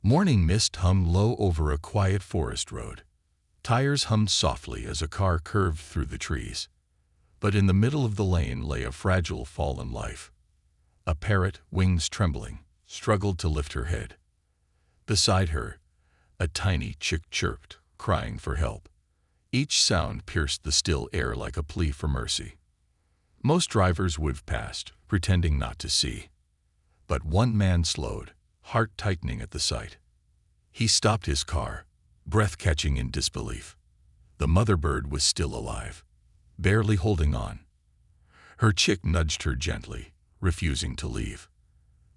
Morning mist hummed low over a quiet forest road. Tires hummed softly as a car curved through the trees. But in the middle of the lane lay a fragile fallen life. A parrot, wings trembling, struggled to lift her head. Beside her, a tiny chick chirped, crying for help. Each sound pierced the still air like a plea for mercy. Most drivers would have passed, pretending not to see. But one man slowed, heart tightening at the sight. He stopped his car, breath catching in disbelief. The mother bird was still alive, barely holding on. Her chick nudged her gently, refusing to leave.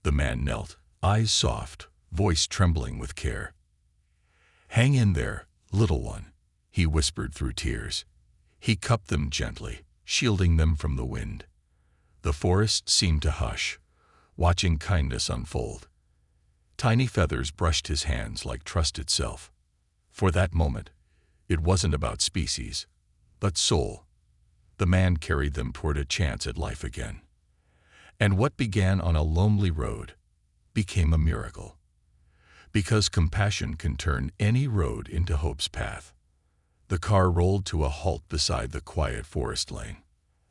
The man knelt, eyes soft, voice trembling with care. "Hang in there, little one," he whispered through tears. He cupped them gently, shielding them from the wind. The forest seemed to hush, watching kindness unfold. Tiny feathers brushed his hands like trust itself. For that moment, it wasn't about species, but soul. The man carried them toward a chance at life again. And what began on a lonely road became a miracle. Because compassion can turn any road into hope's path. The car rolled to a halt beside the quiet forest lane.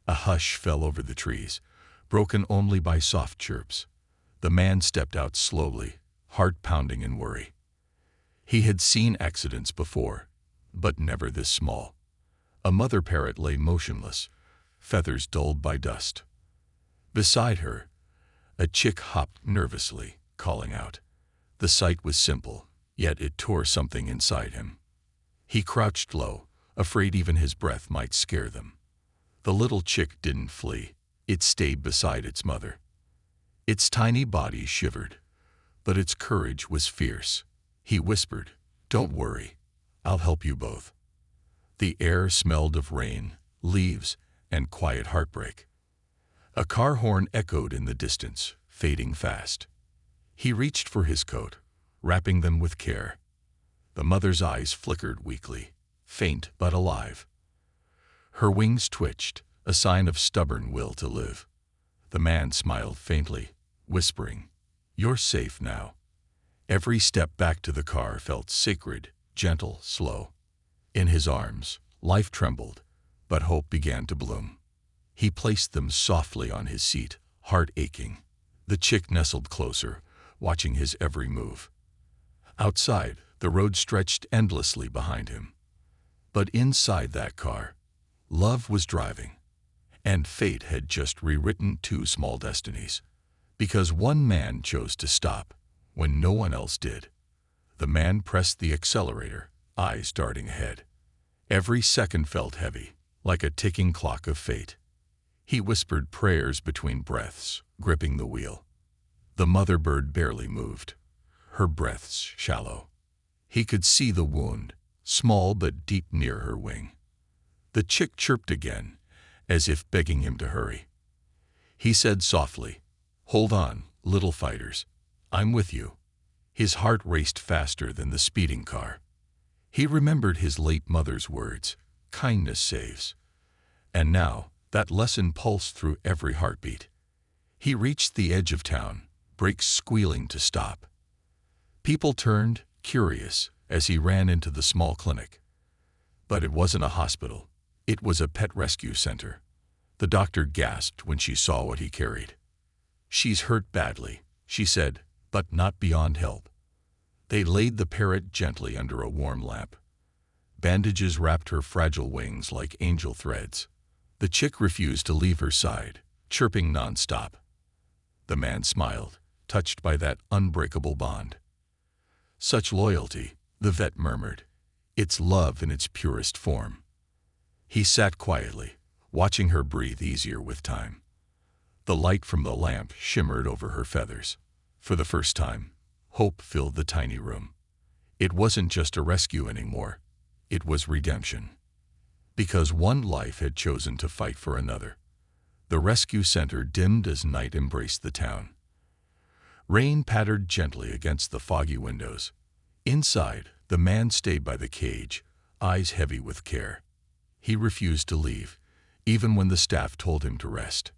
A hush fell over the trees, broken only by soft chirps. The man stepped out slowly, heart pounding in worry. He had seen accidents before, but never this small. A mother parrot lay motionless, feathers dulled by dust. Beside her, a chick hopped nervously, calling out. The sight was simple, yet it tore something inside him. He crouched low, afraid even his breath might scare them. The little chick didn't flee, it stayed beside its mother. Its tiny body shivered, but its courage was fierce. He whispered, "Don't worry, I'll help you both." The air smelled of rain, leaves, and quiet heartbreak. A car horn echoed in the distance, fading fast. He reached for his coat, wrapping them with care. The mother's eyes flickered weakly, faint but alive. Her wings twitched, a sign of stubborn will to live. The man smiled faintly, whispering, "You're safe now." Every step back to the car felt sacred, gentle, slow. In his arms, life trembled, but hope began to bloom. He placed them softly on his seat, heart aching. The chick nestled closer, watching his every move. Outside, the road stretched endlessly behind him. But inside that car, love was driving. And fate had just rewritten two small destinies. Because one man chose to stop when no one else did. The man pressed the accelerator, eyes darting ahead. Every second felt heavy, like a ticking clock of fate. He whispered prayers between breaths, gripping the wheel. The mother bird barely moved, her breaths shallow. He could see the wound, small but deep near her wing. The chick chirped again, as if begging him to hurry. He said softly, "Hold on, little fighters. I'm with you." His heart raced faster than the speeding car. He remembered his late mother's words, "Kindness saves." And now, that lesson pulsed through every heartbeat. He reached the edge of town, brakes squealing to stop. People turned, curious, as he ran into the small clinic. But it wasn't a hospital. It was a pet rescue center. The doctor gasped when she saw what he carried. "She's hurt badly," she said, "but not beyond help." They laid the parrot gently under a warm lamp. Bandages wrapped her fragile wings like angel threads. The chick refused to leave her side, chirping nonstop. The man smiled, touched by that unbreakable bond. "Such loyalty," the vet murmured. "It's love in its purest form." He sat quietly, watching her breathe easier with time. The light from the lamp shimmered over her feathers. For the first time, hope filled the tiny room. It wasn't just a rescue anymore. It was redemption. Because one life had chosen to fight for another. The rescue center dimmed as night embraced the town. Rain pattered gently against the foggy windows. Inside, the man stayed by the cage, eyes heavy with care. He refused to leave, even when the staff told him to rest.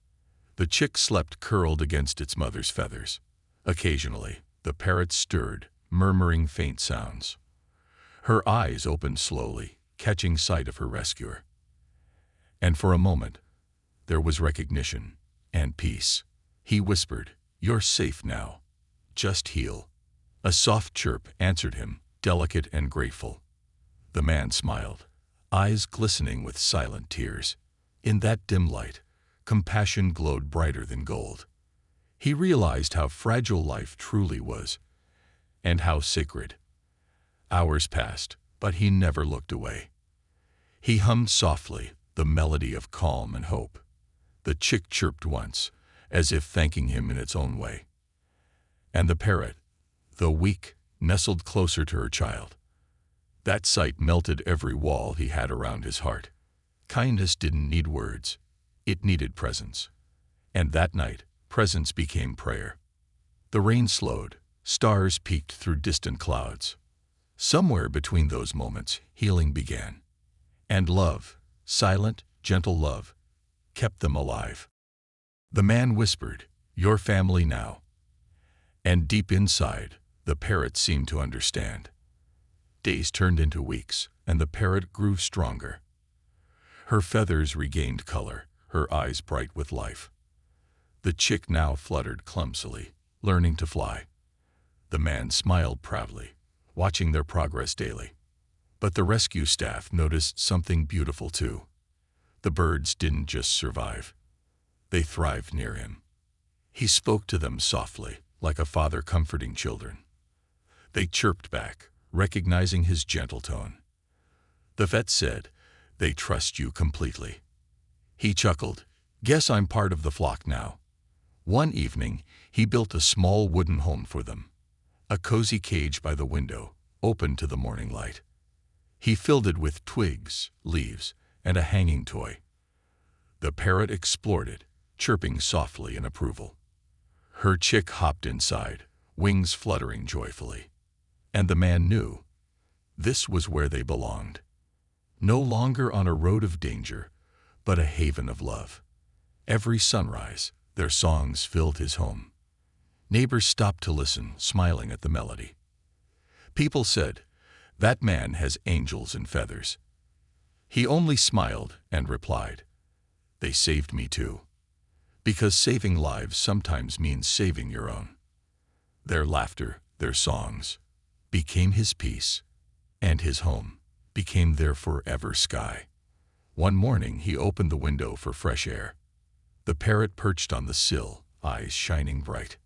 The chick slept curled against its mother's feathers. Occasionally, the parrot stirred, murmuring faint sounds. Her eyes opened slowly, catching sight of her rescuer. And for a moment, there was recognition and peace. He whispered, "You're safe now. Just heal." A soft chirp answered him, delicate and grateful. The man smiled, eyes glistening with silent tears. In that dim light, compassion glowed brighter than gold. He realized how fragile life truly was, and how sacred. Hours passed, but he never looked away. He hummed softly, the melody of calm and hope. The chick chirped once, as if thanking him in its own way. And the parrot, though weak, nestled closer to her child. That sight melted every wall he had around his heart. Kindness didn't need words. It needed presence. And that night, presence became prayer. The rain slowed. Stars peeked through distant clouds. Somewhere between those moments, healing began. And love, silent, gentle love, kept them alive. The man whispered, "Your family now." And deep inside, the parrot seemed to understand. Days turned into weeks, and the parrot grew stronger. Her feathers regained color, her eyes bright with life. The chick now fluttered clumsily, learning to fly. The man smiled proudly, watching their progress daily. But the rescue staff noticed something beautiful too. The birds didn't just survive. They thrived near him. He spoke to them softly, like a father comforting children. They chirped back, recognizing his gentle tone. The vet said, "They trust you completely." He chuckled, "Guess I'm part of the flock now." One evening, he built a small wooden home for them. A cozy cage by the window, open to the morning light. He filled it with twigs, leaves, and a hanging toy. The parrot explored it, chirping softly in approval. Her chick hopped inside, wings fluttering joyfully. And the man knew this was where they belonged. No longer on a road of danger, but a haven of love. Every sunrise, their songs filled his home. Neighbors stopped to listen, smiling at the melody. People said, "That man has angels and feathers." He only smiled and replied, "They saved me too." Because saving lives sometimes means saving your own. Their laughter, their songs, became his peace, and his home became their forever sky. One morning he opened the window for fresh air. The parrot perched on the sill, eyes shining bright.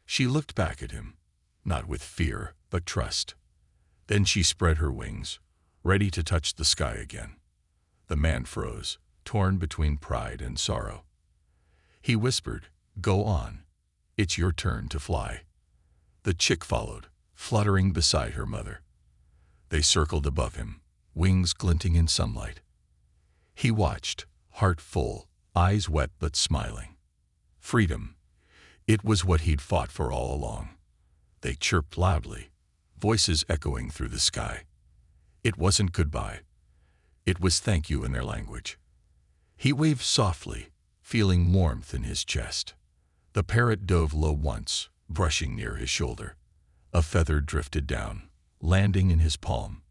She looked back at him, not with fear, but trust. Then she spread her wings, ready to touch the sky again. The man froze, torn between pride and sorrow. He whispered, "Go on. It's your turn to fly." The chick followed, fluttering beside her mother. They circled above him, wings glinting in sunlight. He watched, heart full, eyes wet but smiling. Freedom. It was what he'd fought for all along. They chirped loudly, voices echoing through the sky. It wasn't goodbye. It was thank you in their language. He waved softly, feeling warmth in his chest. The parrot dove low once, brushing near his shoulder. A feather drifted down, landing in his palm.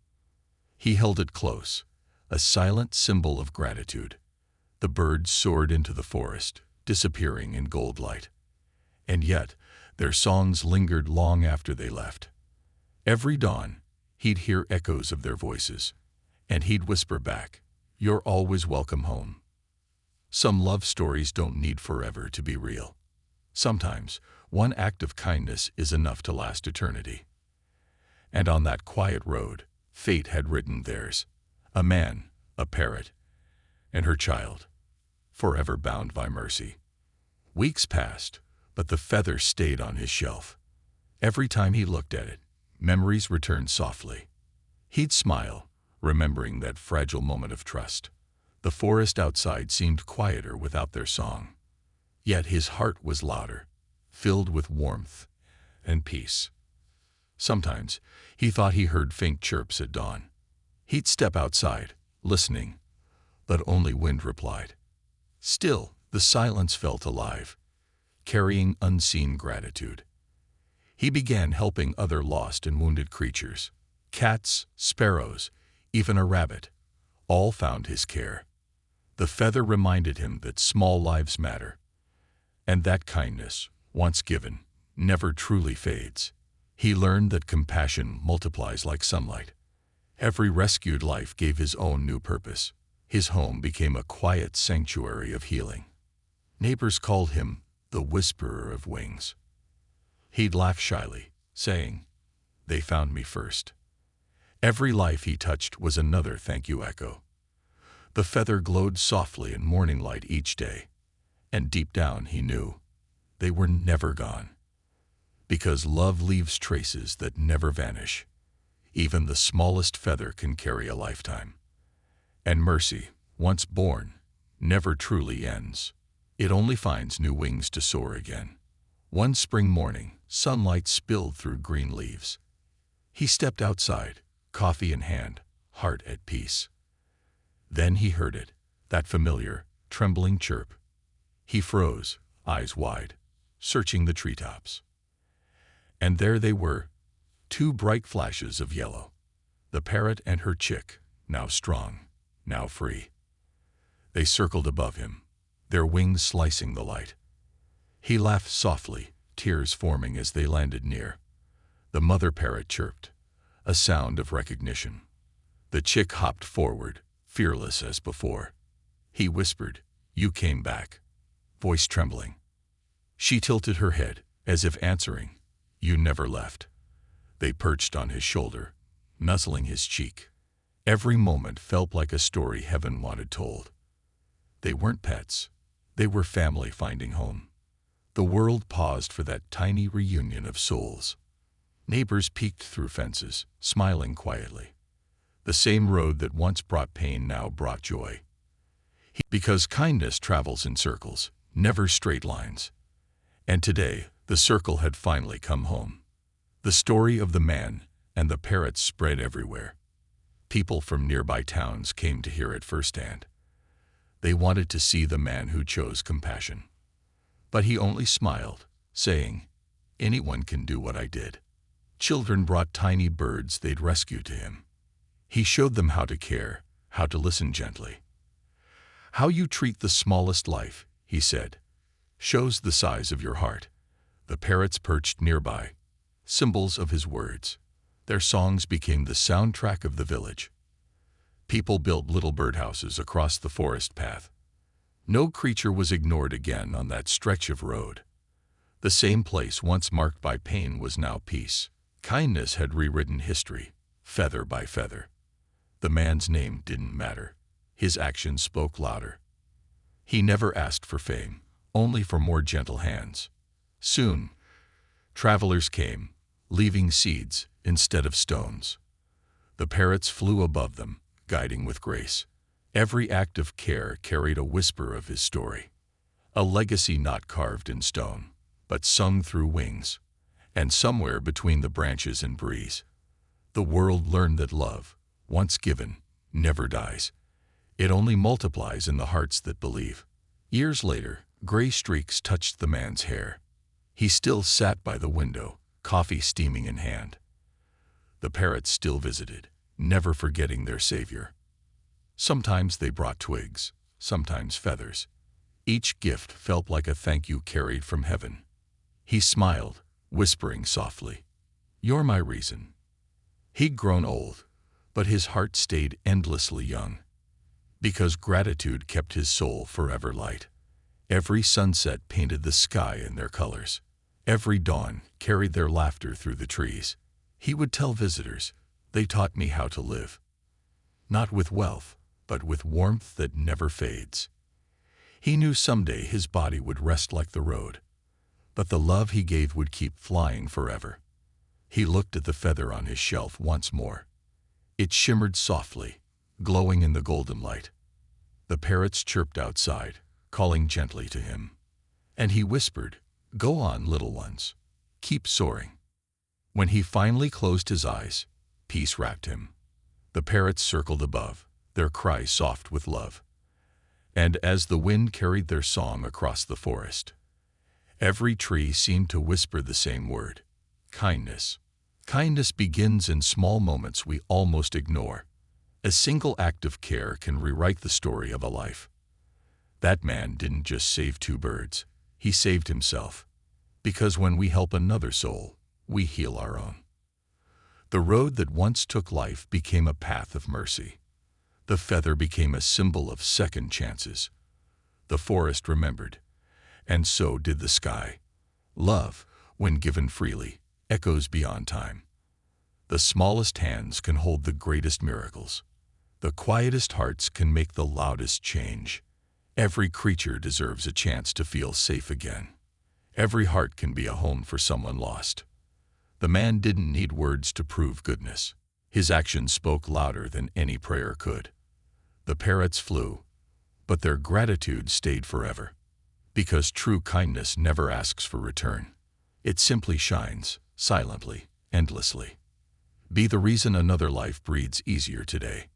He held it close, a silent symbol of gratitude. The birds soared into the forest, disappearing in gold light. And yet, their songs lingered long after they left. Every dawn, he'd hear echoes of their voices, and he'd whisper back, "You're always welcome home." Some love stories don't need forever to be real. Sometimes, one act of kindness is enough to last eternity. And on that quiet road, fate had written theirs. A man, a parrot, and her child, forever bound by mercy. Weeks passed, but the feather stayed on his shelf. Every time he looked at it, memories returned softly. He'd smile, remembering that fragile moment of trust. The forest outside seemed quieter without their song. Yet his heart was louder, filled with warmth and peace. Sometimes he thought he heard faint chirps at dawn. He'd step outside, listening, but only wind replied. Still, the silence felt alive, carrying unseen gratitude. He began helping other lost and wounded creatures. Cats, sparrows, even a rabbit, all found his care. The feather reminded him that small lives matter, and that kindness, once given, never truly fades. He learned that compassion multiplies like sunlight. Every rescued life gave his own new purpose. His home became a quiet sanctuary of healing. Neighbors called him the Whisperer of Wings. He'd laugh shyly, saying, "They found me first." Every life he touched was another thank you echo. The feather glowed softly in morning light each day, and deep down he knew they were never gone. Because love leaves traces that never vanish. Even the smallest feather can carry a lifetime. And mercy, once born, never truly ends. It only finds new wings to soar again. One spring morning, sunlight spilled through green leaves. He stepped outside, coffee in hand, heart at peace. Then he heard it, that familiar, trembling chirp. He froze, eyes wide, searching the treetops. And there they were, two bright flashes of yellow. The parrot and her chick, now strong, now free. They circled above him, their wings slicing the light. He laughed softly, tears forming as they landed near. The mother parrot chirped, a sound of recognition. The chick hopped forward, fearless as before. He whispered, "You came back," voice trembling. She tilted her head, as if answering, "You never left." They perched on his shoulder, nuzzling his cheek. Every moment felt like a story heaven wanted told. They weren't pets. They were family finding home. The world paused for that tiny reunion of souls. Neighbors peeked through fences, smiling quietly. The same road that once brought pain now brought joy. Because kindness travels in circles, never straight lines. And today, the circle had finally come home. The story of the man and the parrot spread everywhere. People from nearby towns came to hear it firsthand. They wanted to see the man who chose compassion. But he only smiled, saying, "Anyone can do what I did." Children brought tiny birds they'd rescued to him. He showed them how to care, how to listen gently. "How you treat the smallest life," he said, "shows the size of your heart." The parrots perched nearby, symbols of his words. Their songs became the soundtrack of the village. People built little birdhouses across the forest path. No creature was ignored again on that stretch of road. The same place once marked by pain was now peace. Kindness had rewritten history, feather by feather. The man's name didn't matter. His actions spoke louder. He never asked for fame, only for more gentle hands. Soon, travelers came, leaving seeds instead of stones. The parrots flew above them, guiding with grace. Every act of care carried a whisper of his story. A legacy not carved in stone, but sung through wings. And somewhere between the branches and breeze, the world learned that love, once given, never dies. It only multiplies in the hearts that believe. Years later, gray streaks touched the man's hair. He still sat by the window, coffee steaming in hand. The parrots still visited, never forgetting their savior. Sometimes they brought twigs, sometimes feathers. Each gift felt like a thank you carried from heaven. He smiled, whispering softly, "You're my reason." He'd grown old, but his heart stayed endlessly young. Because gratitude kept his soul forever light. Every sunset painted the sky in their colors. Every dawn carried their laughter through the trees. He would tell visitors, "They taught me how to live." Not with wealth, but with warmth that never fades. He knew someday his body would rest like the road, but the love he gave would keep flying forever. He looked at the feather on his shelf once more. It shimmered softly, glowing in the golden light. The parrots chirped outside, calling gently to him. And he whispered, "Go on, little ones. Keep soaring." When he finally closed his eyes, peace wrapped him. The parrots circled above, their cry soft with love. And as the wind carried their song across the forest, every tree seemed to whisper the same word, Kindness. Kindness begins in small moments we almost ignore. A single act of care can rewrite the story of a life. That man didn't just save 2 birds, he saved himself. Because when we help another soul, we heal our own. The road that once took life became a path of mercy. The feather became a symbol of second chances. The forest remembered, and so did the sky. Love, when given freely, echoes beyond time. The smallest hands can hold the greatest miracles. The quietest hearts can make the loudest change. Every creature deserves a chance to feel safe again. Every heart can be a home for someone lost. The man didn't need words to prove goodness. His actions spoke louder than any prayer could. The parrots flew, but their gratitude stayed forever. Because true kindness never asks for return. It simply shines, silently, endlessly. Be the reason another life breathes easier today.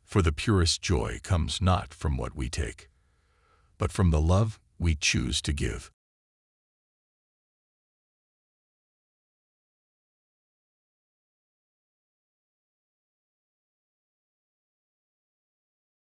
For the purest joy comes not from what we take, but from the love we choose to give.